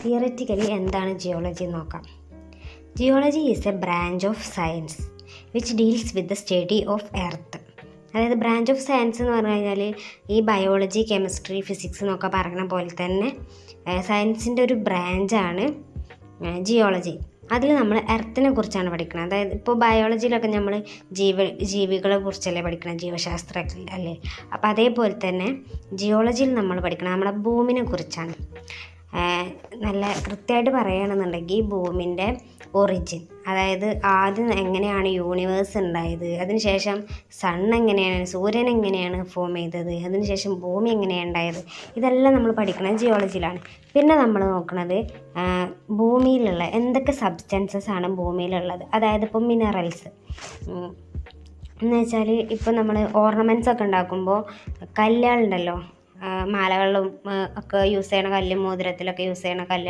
Theoretically എന്താണ് geology എന്ന് നോക്കാം. Geology is A branch of science which deals with the study of earth. അതായത് branch of science എന്ന് പറഞ്ഞു കഴിഞ്ഞാൽ ഈ ബയോളജി, കെമിസ്ട്രി, ഫിസിക്സ് എന്നൊക്കെ പറയുന്ന പോലെ തന്നെ സയൻസിൻ്റെ ഒരു ബ്രാഞ്ചാണ് ജിയോളജി. അതിൽ നമ്മൾ എർത്തിനെ കുറിച്ചാണ് പഠിക്കുന്നത്. അതായത് ഇപ്പോൾ ബയോളജിയിലൊക്കെ നമ്മൾ ജീവികളെ കുറിച്ചല്ലേ പഠിക്കണം, ജീവശാസ്ത്രത്തിൽ അല്ലേ. അപ്പോൾ അതേപോലെ തന്നെ ജിയോളജിയിൽ നമ്മൾ പഠിക്കണം നമ്മുടെ ഭൂമിനെ കുറിച്ചാണ്. നല്ല കൃത്യമായിട്ട് പറയുകയാണെന്നുണ്ടെങ്കിൽ ഭൂമിൻ്റെ ഒറിജിൻ, അതായത് ആദ്യം എങ്ങനെയാണ് യൂണിവേഴ്സ് ഉണ്ടായത്, അതിനുശേഷം എങ്ങനെയാണ്, സൂര്യൻ എങ്ങനെയാണ് ഫോം ചെയ്തത്, അതിനുശേഷം ഭൂമി എങ്ങനെയാണ് ഉണ്ടായത്, ഇതെല്ലാം നമ്മൾ പഠിക്കുന്നത് ജിയോളജിയിലാണ്. പിന്നെ നമ്മൾ നോക്കുന്നത് ഭൂമിയിലുള്ള എന്തൊക്കെ സബ്സ്റ്റൻസസ് ആണ് ഭൂമിയിലുള്ളത്. അതായത് ഇപ്പോൾ മിനറൽസ് എന്ന് വെച്ചാൽ ഇപ്പോൾ നമ്മൾ ഓർണമെൻറ്റ്സ് ഒക്കെ ഉണ്ടാക്കുമ്പോൾ കല്ലുകളുണ്ടല്ലോ, മാലകളിലും ഒക്കെ യൂസ് ചെയ്യണ കല്ല്, മോതിരത്തിലൊക്കെ യൂസ് ചെയ്യണ കല്ല്,